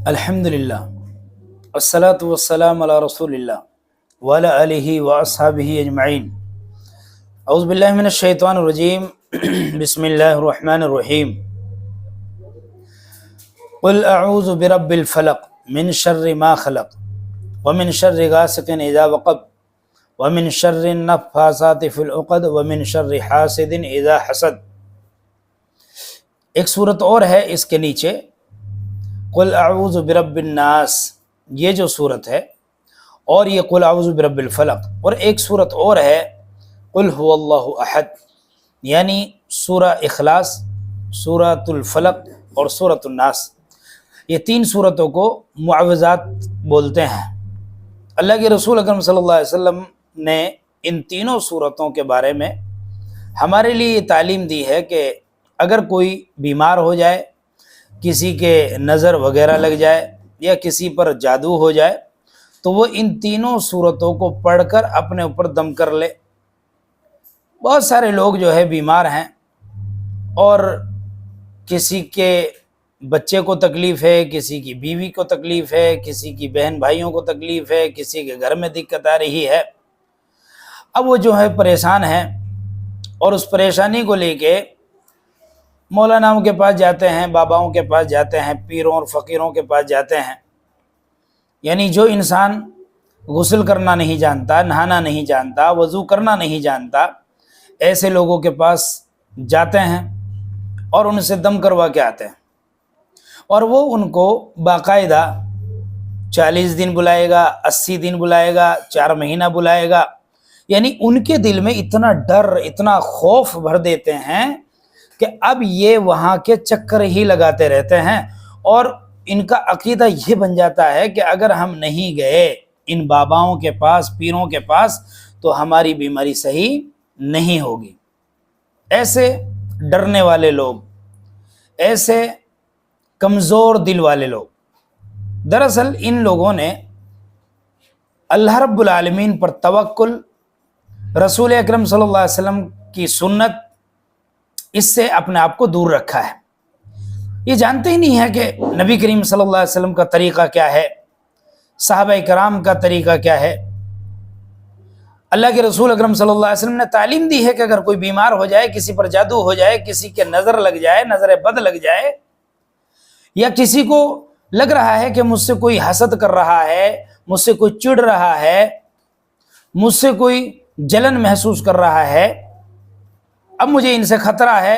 الحمدللہ والصلاة والسلام علی رسول اللہ وعلی آلہ واصحابہ اجمعین۔ اعوذ باللہ من الشیطان الرجیم، بسم اللہ الرحمن الرحیم۔ قل اعوذ برب الفلق من شر ما خلق ومن شر غاسق اذا وقب ومن شر النفاثات فی العقد ومن شر حاسد اذا حسد۔ ایک صورت اور ہے اس کے نیچے، قل اعوذ برب الناس، یہ جو صورت ہے، اور یہ قل اعوذ برب الفلق، اور ایک صورت اور ہے قل هو اللہ احد، یعنی سورہ اخلاص، سورۃ الفلق اور سورۃ الناس۔ یہ تین صورتوں کو معوذات بولتے ہیں۔ اللہ کے رسول اکرم صلی اللہ علیہ وسلم نے ان تینوں صورتوں کے بارے میں ہمارے لیے یہ تعلیم دی ہے کہ اگر کوئی بیمار ہو جائے، کسی کے نظر وغیرہ لگ جائے یا کسی پر جادو ہو جائے تو وہ ان تینوں صورتوں کو پڑھ کر اپنے اوپر دم کر لے۔ بہت سارے لوگ جو ہے بیمار ہیں اور کسی کے بچے کو تکلیف ہے، کسی کی بیوی کو تکلیف ہے، کسی کی بہن بھائیوں کو تکلیف ہے، کسی کے گھر میں دقت آ رہی ہے۔ اب وہ جو ہے پریشان ہیں اور اس پریشانی کو لے کے مولاناؤں کے پاس جاتے ہیں، باباؤں کے پاس جاتے ہیں، پیروں اور فقیروں کے پاس جاتے ہیں۔ یعنی جو انسان غسل کرنا نہیں جانتا، نہانا نہیں جانتا، وضو کرنا نہیں جانتا، ایسے لوگوں کے پاس جاتے ہیں اور ان سے دم کروا کے آتے ہیں، اور وہ ان کو باقاعدہ 40 دن بلائے گا، 80 دن بلائے گا، 4 مہینہ بلائے گا۔ یعنی ان کے دل میں اتنا ڈر، اتنا خوف بھر دیتے ہیں کہ اب یہ وہاں کے چکر ہی لگاتے رہتے ہیں، اور ان کا عقیدہ یہ بن جاتا ہے کہ اگر ہم نہیں گئے ان باباؤں کے پاس، پیروں کے پاس، تو ہماری بیماری صحیح نہیں ہوگی۔ ایسے ڈرنے والے لوگ، ایسے کمزور دل والے لوگ، دراصل ان لوگوں نے اللہ رب العالمین پر توکل، رسول اکرم صلی اللہ علیہ وسلم کی سنت، اس سے اپنے آپ کو دور رکھا ہے۔ یہ جانتے ہی نہیں ہے کہ نبی کریم صلی اللہ علیہ وسلم کا طریقہ کیا ہے، صحابہ کرام کا طریقہ کیا ہے۔ اللہ کے رسول اکرم صلی اللہ علیہ وسلم نے تعلیم دی ہے کہ اگر کوئی بیمار ہو جائے، کسی پر جادو ہو جائے، کسی کے نظر لگ جائے، نظر بد لگ جائے، یا کسی کو لگ رہا ہے کہ مجھ سے کوئی حسد کر رہا ہے، مجھ سے کوئی چڑ رہا ہے، مجھ سے کوئی جلن محسوس کر رہا ہے، اب مجھے ان سے خطرہ ہے،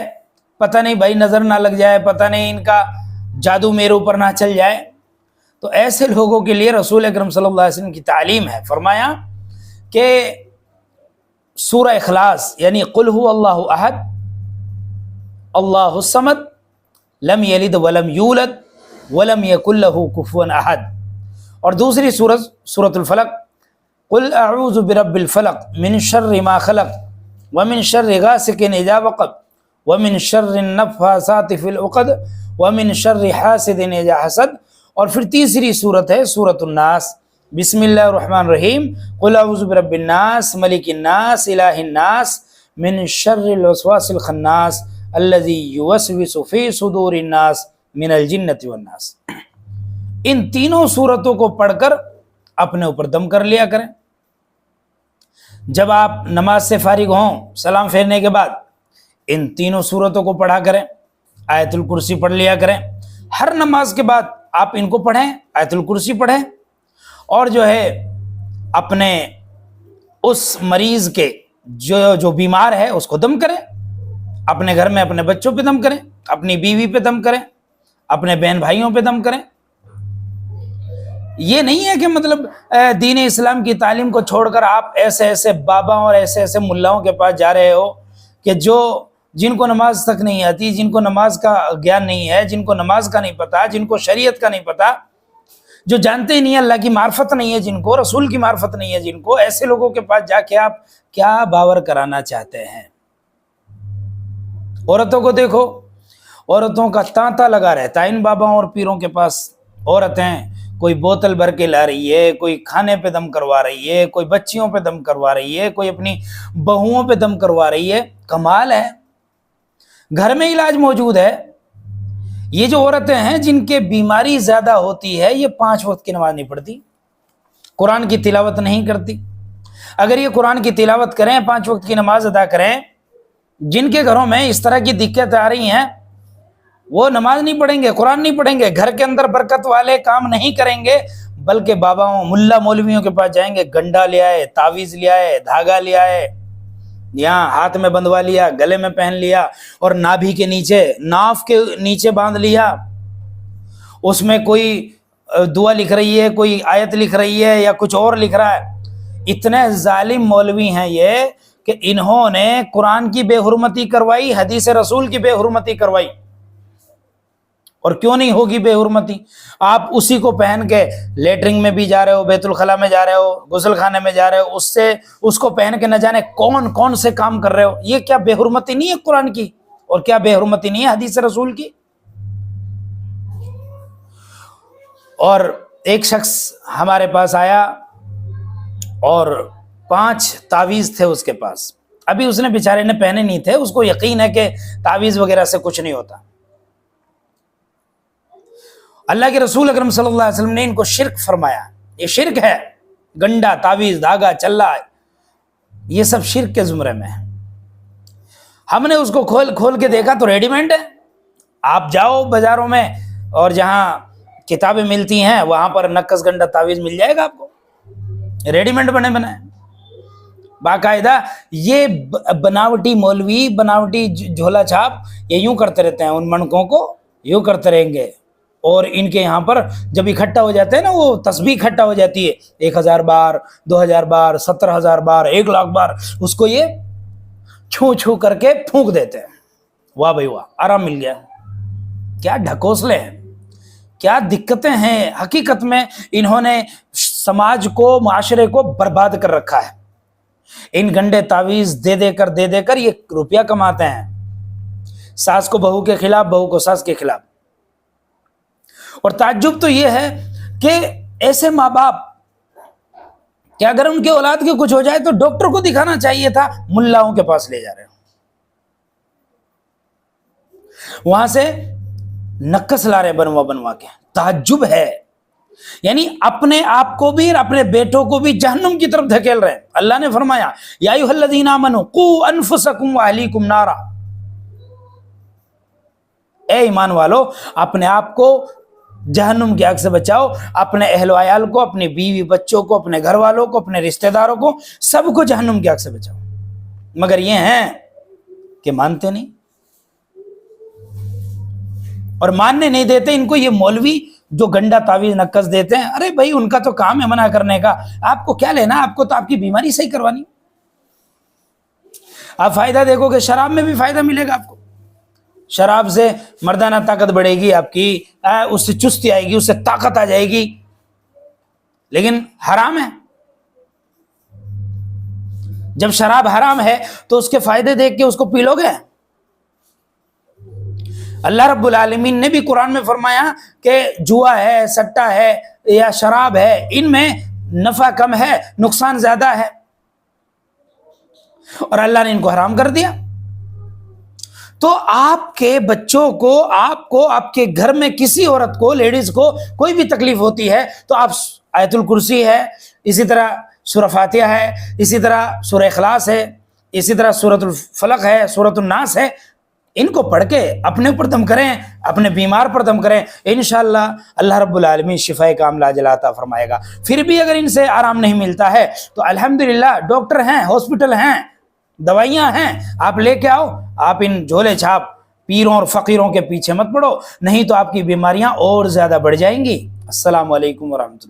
پتہ نہیں بھائی نظر نہ لگ جائے، پتہ نہیں ان کا جادو میرے اوپر نہ چل جائے، تو ایسے لوگوں کے لیے رسول اکرم صلی اللہ علیہ وسلم کی تعلیم ہے۔ فرمایا کہ سورہ اخلاص، یعنی قل هو اللہ احد اللہ الصمد لم یلد ولم یولد ولم یکن له کفوا احد، اور دوسری سورۃ الفلق، قل اعوذ برب الفلق من شر ما خلق ومن شر غاسق اذا وقب ومن شر النفاثات فی العقد ومن شر حاسد اذا حسد، اور پھر تیسری صورت ہے سورۃ الناس، بسم اللہ الرحمن الرحیم، قل اعوذ برب الناس ملک الناس الہ الناس من شر الوسواس الخناس الذی یوسوس فی صدور الناس من الجنۃ والناس۔ ان تینوں صورتوں کو پڑھ کر اپنے اوپر دم کر لیا کریں۔ جب آپ نماز سے فارغ ہوں، سلام پھیرنے کے بعد ان تینوں صورتوں کو پڑھا کریں، آیت الکرسی پڑھ لیا کریں۔ ہر نماز کے بعد آپ ان کو پڑھیں، آیت الکرسی پڑھیں، اور جو ہے اپنے اس مریض کے جو بیمار ہے اس کو دم کریں، اپنے گھر میں اپنے بچوں پہ دم کریں، اپنی بیوی پہ دم کریں، اپنے بہن بھائیوں پہ دم کریں۔ یہ نہیں ہے کہ مطلب دین اسلام کی تعلیم کو چھوڑ کر آپ ایسے ایسے بابا اور ایسے ایسے ملاؤں کے پاس جا رہے ہو کہ جن کو نماز تک نہیں آتی، جن کو نماز کا گیان نہیں ہے، جن کو نماز کا نہیں پتا، جن کو شریعت کا نہیں پتا، جو جانتے ہی نہیں ہے، اللہ کی معرفت نہیں ہے جن کو، رسول کی معرفت نہیں ہے جن کو، ایسے لوگوں کے پاس جا کے آپ کیا باور کرانا چاہتے ہیں؟ عورتوں کو دیکھو، عورتوں کا تانتا لگا رہتا ہے ان باباؤں اور پیروں کے پاس۔ عورتیں کوئی بوتل بھر کے لا رہی ہے، کوئی کھانے پہ دم کروا رہی ہے، کوئی بچیوں پہ دم کروا رہی ہے، کوئی اپنی بہوؤں پہ دم کروا رہی ہے۔ کمال ہے، گھر میں علاج موجود ہے، یہ جو عورتیں ہیں جن کے بیماری زیادہ ہوتی ہے، یہ 5 وقت کی نماز نہیں پڑھتی، قرآن کی تلاوت نہیں کرتی۔ اگر یہ قرآن کی تلاوت کریں، 5 وقت کی نماز ادا کریں، جن کے گھروں میں اس طرح کی دقت آ رہی ہیں وہ نماز نہیں پڑھیں گے، قرآن نہیں پڑھیں گے، گھر کے اندر برکت والے کام نہیں کریں گے، بلکہ باباؤں ملا مولویوں کے پاس جائیں گے، گنڈا لے آئے، تعویذ لے آئے، دھاگا لے آئے، یہاں ہاتھ میں بندھوا لیا، گلے میں پہن لیا، اور نابھی کے نیچے، ناف کے نیچے باندھ لیا، اس میں کوئی دعا لکھ رہی ہے، کوئی آیت لکھ رہی ہے، یا کچھ اور لکھ رہا ہے۔ اتنے ظالم مولوی ہیں یہ کہ انہوں نے قرآن کی بے حرمتی کروائی، حدیث رسول کی بے حرمتی کروائی۔ اور کیوں نہیں ہوگی بے حرمتی؟ آپ اسی کو پہن کے لیٹرنگ میں بھی جا رہے ہو، بیت الخلاء میں جا رہے ہو، غسل خانے میں جا رہے ہو، اس کو پہن کے نہ جانے کون کون سے کام کر رہے ہو۔ یہ کیا بے حرمتی نہیں ہے قرآن کی؟ اور کیا بے حرمتی نہیں ہے حدیث رسول کی؟ اور ایک شخص ہمارے پاس آیا اور 5 تعویذ تھے اس کے پاس، ابھی اس نے بیچارے نے پہنے نہیں تھے، اس کو یقین ہے کہ تعویذ وغیرہ سے کچھ نہیں ہوتا۔ اللہ کے رسول اکرم صلی اللہ علیہ وسلم نے ان کو شرک فرمایا، یہ شرک ہے، گنڈا، تعویذ، دھاگا، چلا، یہ سب شرک کے زمرے میں ہے۔ ہم نے اس کو کھول کے دیکھا تو ریڈی میڈ ہے، آپ جاؤ بازاروں میں اور جہاں کتابیں ملتی ہیں وہاں پر نکس گنڈا تعویذ مل جائے گا آپ کو، ریڈی میڈ بنے بنائے باقاعدہ۔ یہ بناوٹی مولوی، بناوٹی جھولا چھاپ یہ یوں کرتے رہتے ہیں، ان منکوں کو یوں کرتے رہیں گے، اور ان کے یہاں پر جب اکٹھا ہو جاتے ہیں نا، وہ تسبیح اکٹھا ہو جاتی ہے 1000 بار، 2000 بار، 70,000 بار، 1,00,000 بار، اس کو یہ چھو چھو کر کے پھونک دیتے ہیں۔ واہ بھائی واہ، آرام مل گیا۔ کیا ڈھکوسلے ہیں، کیا دقتیں ہیں۔ حقیقت میں انہوں نے سماج کو، معاشرے کو برباد کر رکھا ہے۔ ان گنڈے تعویذ دے دے کر یہ روپیہ کماتے ہیں، ساس کو بہو کے خلاف، بہو کو ساس کے خلاف۔ اور تعجب تو یہ ہے کہ ایسے ماں باپ کہ اگر ان کے اولاد کے کچھ ہو جائے تو ڈاکٹر کو دکھانا چاہیے تھا، ملاؤں کے پاس لے جا رہے ہیں، وہاں سے نکس لا رہے بنوا کے۔ تعجب ہے، یعنی اپنے آپ کو بھی اور اپنے بیٹوں کو بھی جہنم کی طرف دھکیل رہے ہیں۔ اللہ نے فرمایا یا ایھا الذین آمنوا قوا انفسکم واہلیکم نارا، اے ایمان والو اپنے آپ کو جہنم کی آگ سے بچاؤ، اپنے اہل و عیال کو، اپنی بیوی بچوں کو، اپنے گھر والوں کو، اپنے رشتہ داروں کو، سب کو جہنم کی آگ سے بچاؤ۔ مگر یہ ہیں کہ مانتے نہیں، اور ماننے نہیں دیتے ان کو یہ مولوی جو گنڈا تعویذ نکس دیتے ہیں۔ ارے بھائی ان کا تو کام ہے منع کرنے کا، آپ کو کیا لینا؟ آپ کو تو آپ کی بیماری صحیح کروانی۔ آپ فائدہ دیکھو گے، شراب میں بھی فائدہ ملے گا آپ کو، شراب سے مردانہ طاقت بڑھے گی آپ کی، اس سے چستی آئے گی، اس سے طاقت آ جائے گی، لیکن حرام ہے۔ جب شراب حرام ہے تو اس کے فائدے دیکھ کے اس کو پی لو گے؟ اللہ رب العالمین نے بھی قرآن میں فرمایا کہ جوا ہے، سٹا ہے یا شراب ہے، ان میں نفع کم ہے، نقصان زیادہ ہے، اور اللہ نے ان کو حرام کر دیا۔ تو آپ کے بچوں کو، آپ کو، آپ کے گھر میں کسی عورت کو، لیڈیز کو کوئی بھی تکلیف ہوتی ہے تو آپ آیت الکرسی ہے، اسی طرح سورہ فاتحہ ہے، اسی طرح سورہ اخلاص ہے، اسی طرح سورۃ الفلق ہے، سورۃ الناس ہے، ان کو پڑھ کے اپنے اوپر دم کریں، اپنے بیمار پر دم کریں، انشاءاللہ اللہ رب العالمین شفائے کاملہ عاجلہ عطا فرمائے گا۔ پھر بھی اگر ان سے آرام نہیں ملتا ہے تو الحمدللہ ڈاکٹر ہیں، ہاسپٹل ہیں، دوائیاں ہیں، آپ لے کے آؤ۔ آپ ان جھولے چھاپ پیروں اور فقیروں کے پیچھے مت پڑو، نہیں تو آپ کی بیماریاں اور زیادہ بڑھ جائیں گی۔ السلام علیکم ورحمۃ اللہ۔